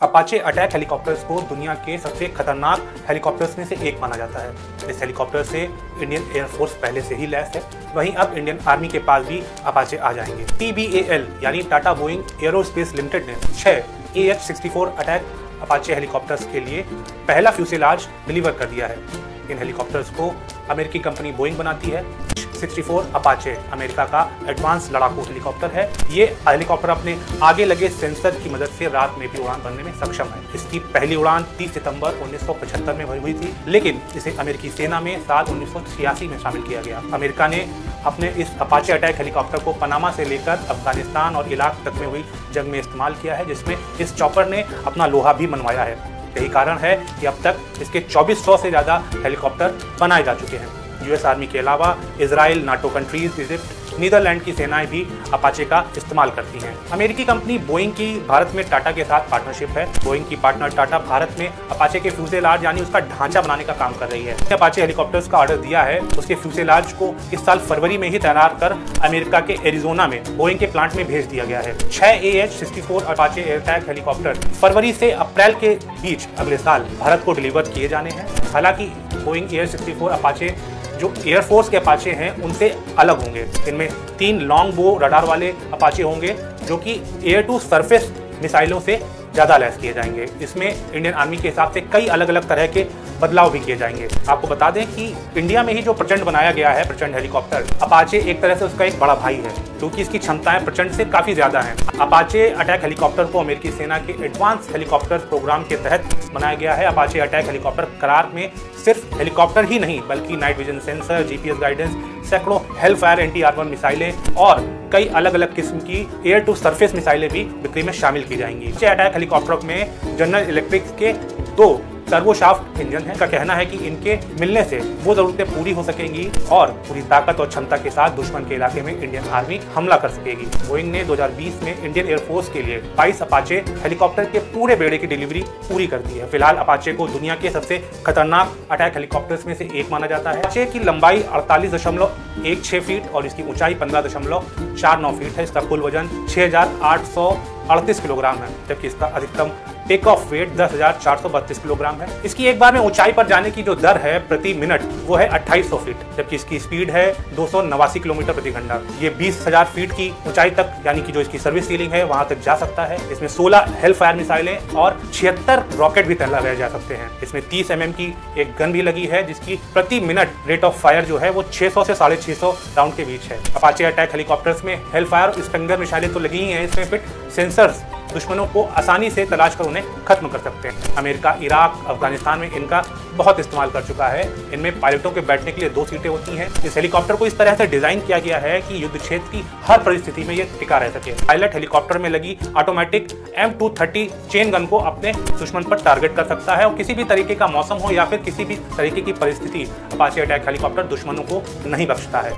Apache attack helicopters को दुनिया के सबसे खतरनाक हेलीकॉप्टर्स में से एक माना जाता है। इस हेलीकॉप्टर से इंडियन एयरफोर्स पहले से ही लैस है। वहीं अब इंडियन आर्मी के पास भी अपाचे आ जाएंगे। TBAL यानी टाटा बोइंग एरोस्पेस लिमिटेड ने 6 AH-64 अटैक अपाचे हेलीकॉप्टर्स के लिए पहला फ्यूसेलाज डिलीवर कर दिया है। इन हेलीकॉप्टर्स को अमेरिकी कंपनी बोइंग बनाती है। 64 अपाचे अमेरिका का एडवांस लड़ाकू हेलीकॉप्टर है। ये हेलीकॉप्टर अपने आगे लगे सेंसर की मदद से रात में भी उड़ान भरने में सक्षम है। इसकी पहली उड़ान 30 सितंबर 1975 में भरी हुई थी, लेकिन इसे अमेरिकी सेना में साल 1986 में शामिल किया गया। अमेरिका ने अपने इस अपाचे अटैक हेलीकॉप्टर को पनामा से लेकर अफगानिस्तान और इराक तक में हुई जंग में इस्तेमाल किया है, जिसमें इस चॉपर ने अपना लोहा भी मनवाया है। यही कारण है कि अब तक इसके 2400 से ज़्यादा हेलीकॉप्टर बनाए जा चुके हैं। US आर्मी के अलावा Israel, NATO countries, Egypt, Netherland की सेनाएं भी अपाचे का इस्तेमाल करती हैं। अमेरिकी कंपनी बोइंग की भारत में टाटा के साथ पार्टनरशिप है। बोइंग की पार्टनर टाटा भारत में अपाचे के फ्यूसेलाज यानी उसका ढांचा बनाने का काम कर रही है। अपाचे हेलीकॉप्टर्स का ऑर्डर दिया है, उसके फ्यूसेलाज को इस साल फरवरी में ही तैयार कर अमेरिका के एरिजोना में बोइंग के प्लांट में भेज दिया गया है। 6 AH-64 अपाचे अटैक हेलीकॉप्टर फरवरी से अप्रैल के बीच अगले साल भारत को डिलीवर किए जाने हैं। हालांकि बोइंग AH-64 अपाचे जो एयरफोर्स के अपाचे हैं उनसे अलग होंगे। इनमें 3 लॉन्ग बो रडार वाले अपाचे होंगे जो कि एयर टू सरफेस मिसाइलों से ज़्यादा लैस किए जाएंगे। इसमें इंडियन आर्मी के हिसाब से कई अलग अलग तरह के बदलाव भी किए जाएंगे। आपको बता दें कि इंडिया में ही जो प्रचंड बनाया गया है, प्रचंड हेलीकॉप्टर, अपाचे एक तरह से उसका एक बड़ा भाई है, क्योंकि इसकी क्षमताएं प्रचंड से काफ़ी ज़्यादा हैं। अपाचे अटैक हेलीकॉप्टर को अमेरिकी सेना के एडवांस हेलीकॉप्टर प्रोग्राम के तहत बनाया गया है। अपाचे अटैक हेलीकॉप्टर करार में सिर्फ हेलीकॉप्टर ही नहीं बल्कि night vision sensor, GPS guidance, सैकड़ों हेलफायर एंटी-आर्मर मिसाइलें और कई अलग अलग किस्म की एयर टू सरफेस मिसाइलें भी बिक्री में शामिल की जाएंगी। अटैक हेलीकॉप्टर में जनरल इलेक्ट्रिक के 2 टर्बोशाफ्ट इंजन है। का कहना है कि इनके मिलने से वो जरूरतें पूरी हो सकेंगी और पूरी ताकत और क्षमता के साथ दुश्मन के इलाके में इंडियन आर्मी हमला कर सकेगी। बोइंग ने 2020 में इंडियन एयरफोर्स के लिए 22 अपाचे हेलीकॉप्टर के पूरे बेड़े की डिलीवरी पूरी कर दी है। फिलहाल अपाचे को दुनिया के सबसे खतरनाक अटैक हेलीकॉप्टर्स में से एक माना जाता है। अपाचे की लंबाई 48.16 फीट और इसकी ऊंचाई 15.49 फीट है। इसका कुल वजन 6838 किलोग्राम है, जबकि इसका अधिकतम टेक ऑफ वेट 10,432 किलोग्राम है। इसकी एक बार में ऊंचाई पर जाने की जो दर है प्रति मिनट वो है 2800 फीट, जबकि इसकी स्पीड है 289 किलोमीटर प्रति घंटा। ये 20,000 फीट की ऊंचाई तक यानी कि जो इसकी सर्विस सीलिंग है वहां तक जा सकता है। इसमें 16 हेलफायर मिसाइलें और 76 रॉकेट भी लगाए जा सकते हैं। इसमें 30 mm की एक गन भी लगी है, जिसकी प्रति मिनट रेट ऑफ फायर जो है वो 600 से 650 राउंड के बीच है। अपाचे अटैक हेलीकॉप्टर्स में हेलफायर और स्प्रिंगर मिसाइलें तो लगी ही हैं, इसमें फिट सेंसर्स दुश्मनों को आसानी से तलाश कर उन्हें खत्म कर सकते हैं। अमेरिका, इराक, अफगानिस्तान में इनका बहुत इस्तेमाल कर चुका है। इनमें पायलटों के बैठने के लिए 2 सीटें होती हैं। इस हेलीकॉप्टर को इस तरह से डिजाइन किया गया है कि युद्ध क्षेत्र की हर परिस्थिति में ये टिका रह सके। पायलट हेलीकॉप्टर में लगी ऑटोमेटिक M230 चेन गन को अपने दुश्मन पर टारगेट कर सकता है और किसी भी तरीके का मौसम हो या फिर किसी भी तरीके की परिस्थिति, अपाचे अटैक हेलीकॉप्टर दुश्मनों को नहीं बख्शता है।